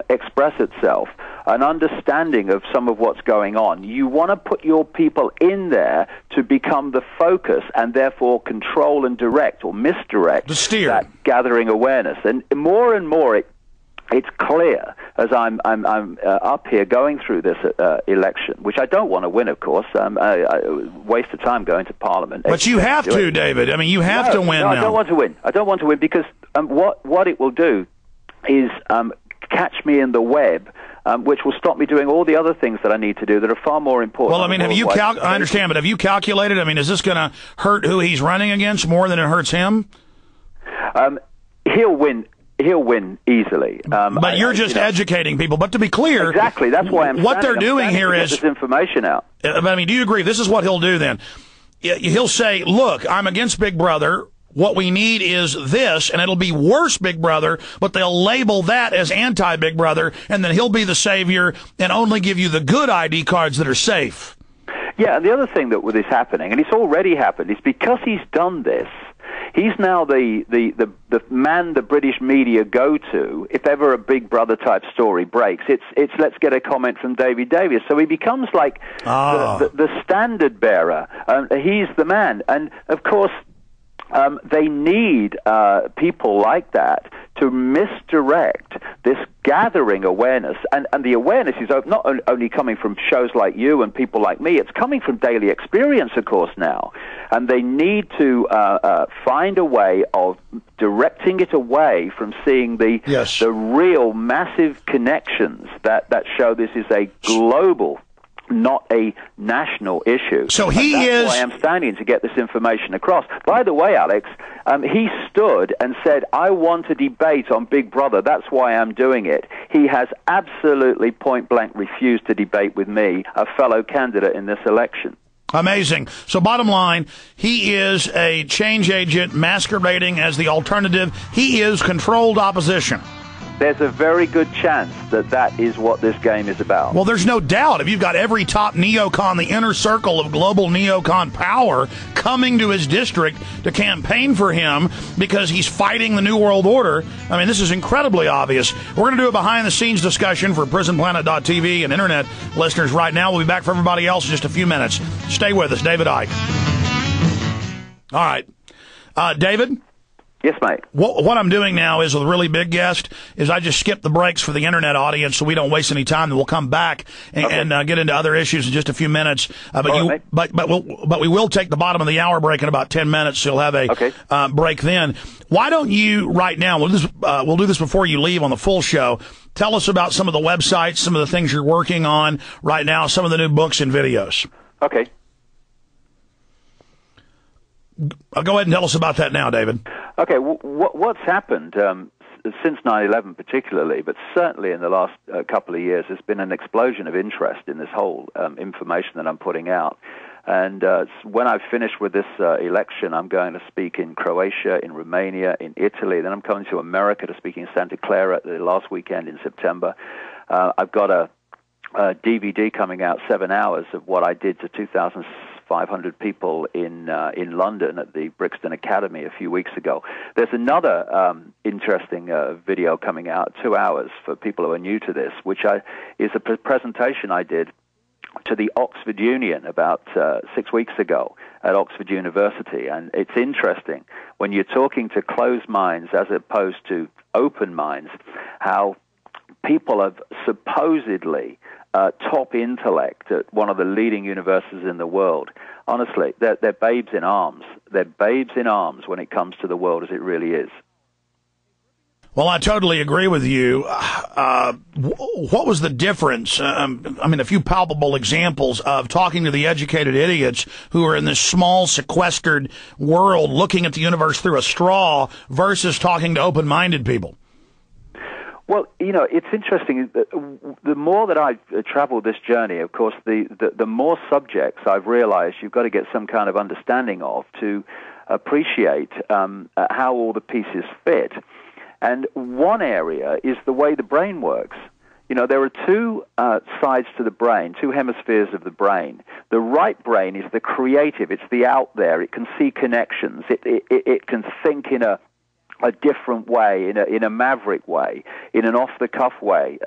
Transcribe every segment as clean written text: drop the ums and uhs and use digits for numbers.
express itself, an understanding of some of what's going on. You want to put your people in there to become the focus and therefore control and direct or misdirect that gathering awareness. And more it's clear as I'm up here going through this election, which I don't want to win, of course. I waste of time going to Parliament. But you have to, David. I mean, you have to win now. I don't want to win. I don't want to win because what it will do is catch me in the web, which will stop me doing all the other things that I need to do that are far more important. Well, I mean, I understand, but have you calculated? I mean, is this going to hurt who he's running against more than it hurts him? He'll win. He'll win easily. But you're just educating people. But to be clear, exactly, that's why what they're doing here is this information out. I mean, do you agree? This is what he'll do then. He'll say, "Look, I'm against Big Brother. What we need is this, and it'll be worse Big Brother, but they'll label that as anti-Big Brother, and then he'll be the savior and only give you the good ID cards that are safe." Yeah, and the other thing that is happening, and it's already happened, is because he's done this, he's now the man the British media go to if ever a Big Brother type story breaks. It's let's get a comment from David Davis. So he becomes like the standard bearer. He's the man, and of course, they need people like that to misdirect this gathering awareness. And the awareness is not only coming from shows like you and people like me, it's coming from daily experience, of course, now. And they need to find a way of directing it away from seeing the real massive connections that show this is a global, not a national issue. So that's why I'm standing to get this information across. By the way, Alex, he stood and said, "I want a debate on Big Brother. That's why I'm doing it." He has absolutely point-blank refused to debate with me, a fellow candidate in this election. Amazing. So bottom line, he is a change agent masquerading as the alternative. He is controlled opposition. There's a very good chance that is what this game is about. Well, there's no doubt. If you've got every top neocon, the inner circle of global neocon power, coming to his district to campaign for him because he's fighting the New World Order, I mean, this is incredibly obvious. We're going to do a behind-the-scenes discussion for PrisonPlanet.tv and Internet listeners right now. We'll be back for everybody else in just a few minutes. Stay with us. David Icke. All right. David? Yes, mate. What I'm doing now is, with a really big guest, is I just skip the breaks for the Internet audience so we don't waste any time, and we'll come back and get into other issues in just a few minutes. But we will take the bottom of the hour break in about 10 minutes, so you'll have a break then. Why don't you, right now, we'll do this before you leave on the full show, tell us about some of the websites, some of the things you're working on right now, some of the new books and videos. Okay. Go ahead and tell us about that now, David. Okay, what's happened since 9/11 particularly, but certainly in the last couple of years, there's been an explosion of interest in this whole information that I'm putting out. And when I've finished with this election, I'm going to speak in Croatia, in Romania, in Italy. Then I'm coming to America to speak in Santa Clara the last weekend in September. I've got a DVD coming out, 7 hours of what I did to 2,500 people in London at the Brixton Academy a few weeks ago. There's another interesting video coming out, 2 hours for people who are new to this, which is a presentation I did to the Oxford Union about 6 weeks ago at Oxford University. And it's interesting when you're talking to closed minds as opposed to open minds, how people have supposedly top intellect at one of the leading universities in the world. Honestly, they're babes in arms. They're babes in arms when it comes to the world as it really is. Well, I totally agree with you. What was the difference? I mean, a few palpable examples of talking to the educated idiots who are in this small, sequestered world looking at the universe through a straw versus talking to open-minded people. Well, you know, it's interesting. The more that I've traveled this journey, of course, the more subjects I've realized you've got to get some kind of understanding of to appreciate how all the pieces fit. And one area is the way the brain works. You know, there are two sides to the brain, two hemispheres of the brain. The right brain is the creative. It's the out there. It can see connections. It can think in a a different way, in a maverick way, in an off-the-cuff way,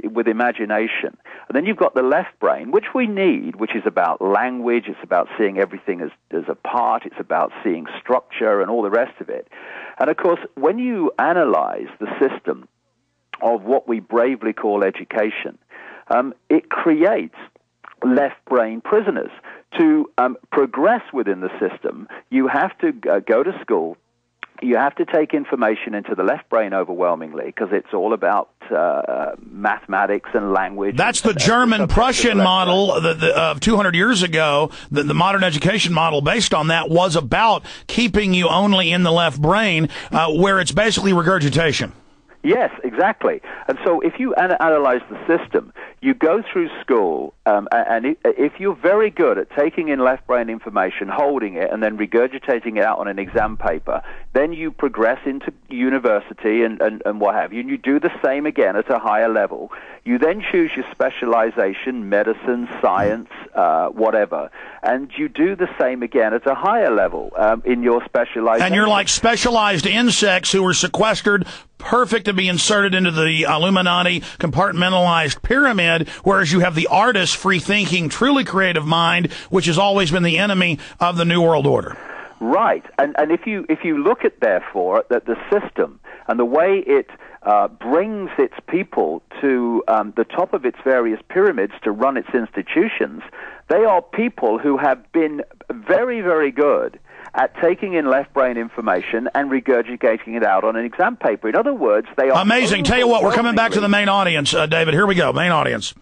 with imagination. And then you've got the left brain, which we need, which is about language, it's about seeing everything as a part, it's about seeing structure and all the rest of it. And of course, when you analyze the system of what we bravely call education, it creates left brain prisoners. To progress within the system, you have to go to school. You have to take information into the left brain overwhelmingly because it's all about mathematics and language. That's the German-Prussian model of 200 years ago. The modern education model based on that was about keeping you only in the left brain, where it's basically regurgitation. Yes, exactly. And so if you analyze the system, you go through school, and if you're very good at taking in left brain information, holding it, and then regurgitating it out on an exam paper, then you progress into university and what have you, and you do the same again at a higher level. You then choose your specialization, medicine, science, whatever, and you do the same again at a higher level in your specialization. And you're like specialized insects who were sequestered, perfect to be inserted into the Illuminati compartmentalized pyramid, whereas you have the artist, free-thinking, truly creative mind, which has always been the enemy of the New World Order. Right, and if you look at, therefore, that the system and the way it brings its people to the top of its various pyramids to run its institutions, they are people who have been very, very good at taking in left brain information and regurgitating it out on an exam paper. In other words, they are amazing. Tell you what, we're coming back to the main audience, David. Here we go, main audience.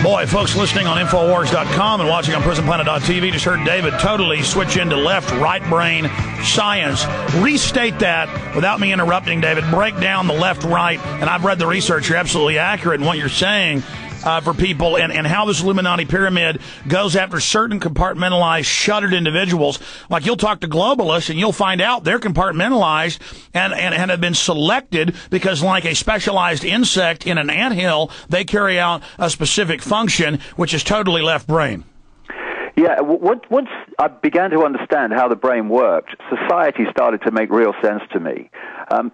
Boy, folks listening on Infowars.com and watching on PrisonPlanet.tv just heard David totally switch into left-right brain science. Restate that without me interrupting, David. Break down the left-right, and I've read the research. You're absolutely accurate in what you're saying for people, and how this Illuminati pyramid goes after certain compartmentalized, shuttered individuals. Like, you'll talk to globalists, and you'll find out they're compartmentalized and have been selected because, like a specialized insect in an anthill, they carry out a specific function, which is totally left brain. Yeah, once I began to understand how the brain worked, society started to make real sense to me.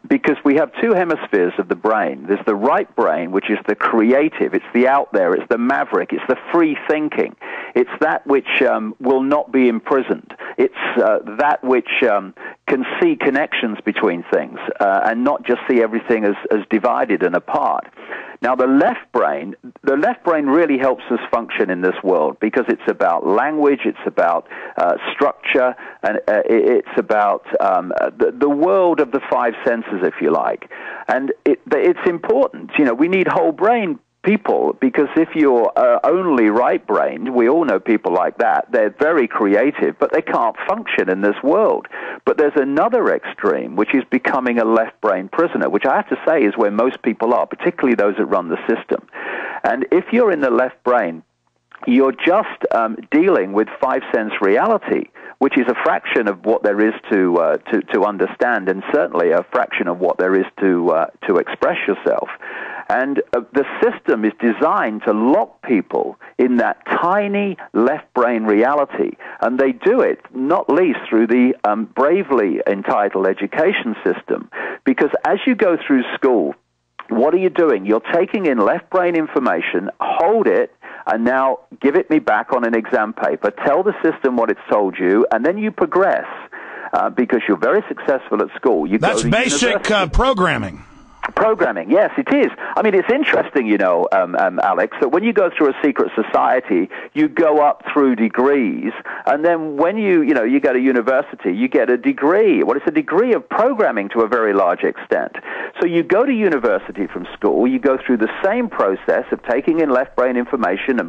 Because we have two hemispheres of the brain. There's the right brain, which is the creative, it's the out there, it's the maverick, it's the free thinking. It's that which will not be imprisoned. It's that which can see connections between things and not just see everything as divided and apart. Now, the left brain really helps us function in this world because it's about language, it's about structure, and it's about the world of the five senses, if you like. And it's important. You know, we need whole brain people, because if you're only right-brained, we all know people like that, they're very creative, but they can't function in this world. But there's another extreme, which is becoming a left-brain prisoner, which I have to say is where most people are, particularly those that run the system. And if you're in the left brain, you're just dealing with five-sense reality, which is a fraction of what there is to understand, and certainly a fraction of what there is to express yourself. And the system is designed to lock people in that tiny left brain reality. And they do it not least through the bravely entitled education system. Because as you go through school, what are you doing? You're taking in left brain information, hold it, and now give it me back on an exam paper. Tell the system what it's told you, and then you progress because you're very successful at school. That's basic programming. Programming, yes, it is. I mean, it's interesting, you know, Alex, that when you go through a secret society, you go up through degrees, and then when you go to university, you get a degree. Well, it's a degree of programming to a very large extent. So you go to university from school, you go through the same process of taking in left brain information and